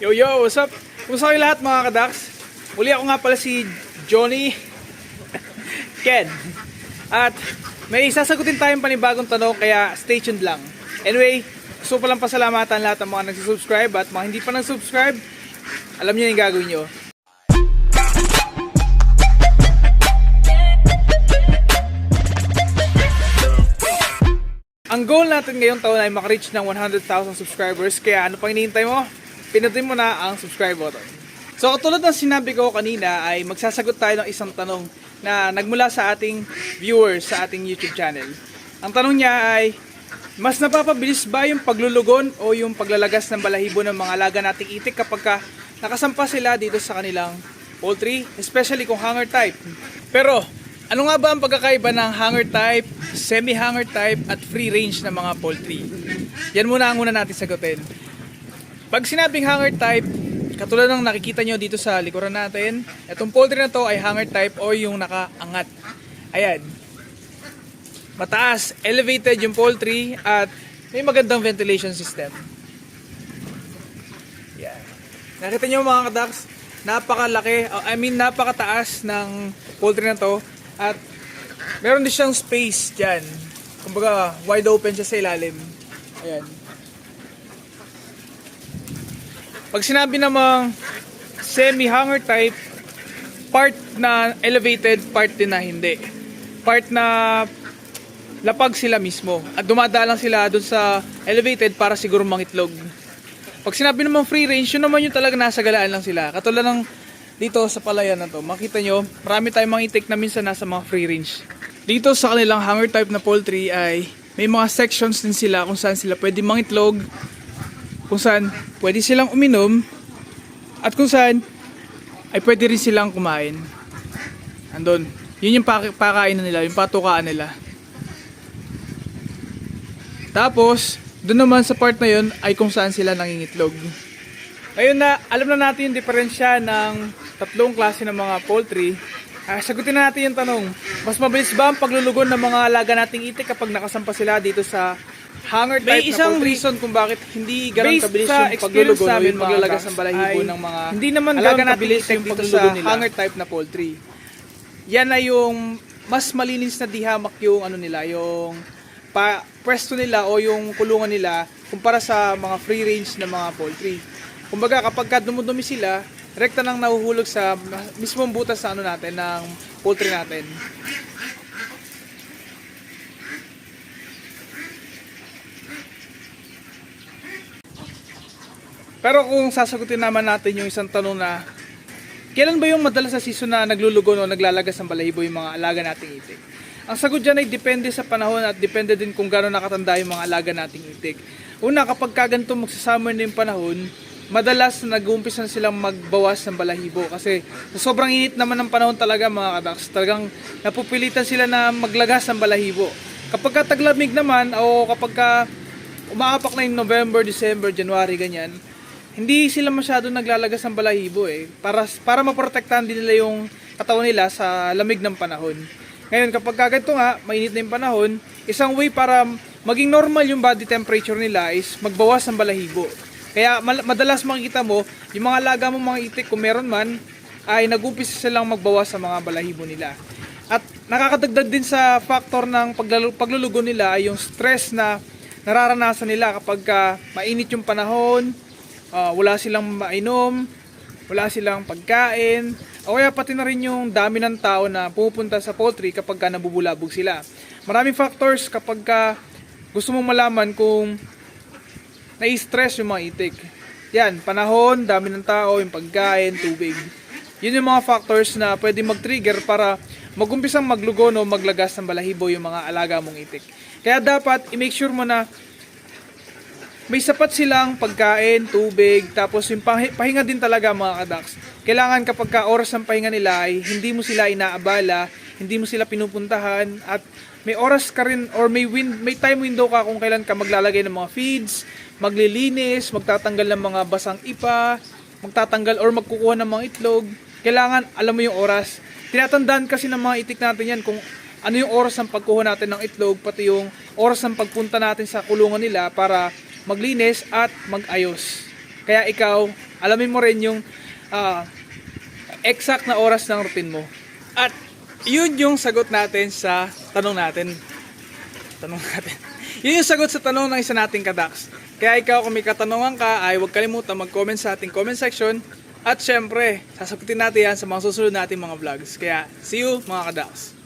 Yo yo, what's up? Kumusta kayo lahat mga kadaks? Muli ako nga pala si Johnny Ken. At may sasagutin tayong panibagong tanong kaya stay tuned lang. Anyway, gusto ko palang pasalamatan lahat ng mga nagsusubscribe at mga hindi pa nag-subscribe. Alam niyo yung gagawin niyo. Ang goal natin ngayong taon ay makareach ng 100,000 subscribers. Kaya ano pang hinihintay mo? Pinutin mo na ang subscribe button. So katulad ng sinabi ko kanina ay magsasagot tayo ng isang tanong na nagmula sa ating viewers sa ating YouTube channel. Ang tanong niya ay, mas napapabilis ba yung paglulugon o yung paglalagas ng balahibo ng mga alaga nating itik kapag nakasampa sila dito sa kanilang poultry, especially kung hanger type? Pero ano nga ba ang pagkakaiba ng hanger type, semi-hanger type at free range na mga poultry? Yan muna ang una natin sagutin. Pag sinabing hanger type, katulad ng nakikita nyo dito sa likuran natin, itong poultry na to ay hanger type o yung nakaangat. Ayan. Mataas, elevated yung poultry at may magandang ventilation system. Yan. Nakita nyo mga kadaks, napakalaki, napakataas ng poultry na to at meron din siyang space dyan. Kumbaga, wide open siya sa ilalim. Ayan. Pag sinabi namang semi-hanger type, part na elevated, part din na hindi. Part na lapag sila mismo. At dumadalang sila dun sa elevated para siguro mangitlog. Pag sinabi namang free range, yun naman yung talaga nasa galaan lang sila. Katulad ng dito sa palayan na to. Makita nyo, marami tayong mga itik na minsan nasa mga free range. Dito sa kanilang hanger type na poultry ay may mga sections din sila kung saan sila pwede mangitlog, kung saan pwede silang uminom, at kung saan ay pwede rin silang kumain. Andun. Yun yung pakainan nila, yung patukaan nila. Tapos, doon naman sa part na yun ay kung saan sila nangingitlog. Ngayon na, alam na natin yung diferensya ng tatlong klase ng mga poultry. Sagutin na natin yung tanong, mas mabilis ba ang paglulugon ng mga alaga nating itik kapag nakasampa sila dito sa hanger type na poultry? May isang reason kung bakit hindi ganun kabilis yung paglulugon o yung paglalagas ng balahibo ng mga hindi naman alaga nating itik dito sa hanger type na poultry. Yan na yung mas malinis na dihamak yung ano nila, yung pwesto nila o yung kulungan nila kumpara sa mga free range na mga poultry. Kumbaga kapag dumudumi sila, rekta nang nahuhulog sa mismong butas sa ano natin ng poultry natin. Pero kung sasagutin naman natin yung isang tanong na kailan ba yung madalas sa season na naglulugon o naglalagas ng balahibo yung mga alaga nating itik? Ang sagot dyan ay depende sa panahon at depende din kung gano'n nakatanda yung mga alaga nating itik. Una, kapag kaganto magsasummer na yung panahon, madalas nag-uumpisa na silang magbawas ng balahibo kasi sobrang init naman ng panahon talaga mga kadaks. Talagang napupilitan sila na maglagas ng balahibo. Kapag taglamig naman o kapag umaapak na yung November, December, January, ganyan, hindi sila masyado naglalagas ng balahibo para maprotektahan din nila yung katawan nila sa lamig ng panahon. Ngayon kapag kaganto nga, mainit na yung panahon, isang way para maging normal yung body temperature nila is magbawas ng balahibo. Kaya madalas makikita mo, yung mga alaga mo mga itik kung meron man, ay nag-umpisa silang magbawas sa mga balahibo nila. At nakakadagdag din sa factor ng paglulugon nila ay yung stress na nararanasan nila kapag mainit yung panahon, wala silang mainom, wala silang pagkain, o kaya pati na rin yung dami ng tao na pumupunta sa poultry kapag nabubulabog sila. Maraming factors kapag gusto mong malaman kung nai-stress yung mga itik. Yan, panahon, dami ng tao, yung pagkain, tubig. Yun yung mga factors na pwede mag-trigger para mag-umpisang maglugon o maglagas ng balahibo yung mga alaga mong itik. Kaya dapat i-make sure mo na may sapat silang pagkain, tubig, tapos yung pahinga din talaga mga kadaks. Kailangan kapag oras ng pahinga nila ay hindi mo sila inaabala, hindi mo sila pinupuntahan, at may oras ka rin or may time window ka kung kailan ka maglalagay ng mga feeds, maglilinis, magtatanggal ng mga basang ipa, magtatanggal or magkukuha ng mga itlog. Kailangan alam mo yung oras. Tinatandaan kasi ng mga itik natin yan kung ano yung oras ng pagkuha natin ng itlog, pati yung oras ng pagpunta natin sa kulungan nila para maglinis at mag-ayos. Kaya ikaw, alamin mo rin yung exact na oras ng routine mo. At yun yung sagot natin sa tanong natin. Yun yung sagot sa tanong ng isa nating kadaks. Kaya ikaw kung may katanungan ka ay huwag kalimutan mag-comment sa ating comment section. At syempre, sasagutin natin yan sa mga susunod nating mga vlogs. Kaya see you mga kadaks.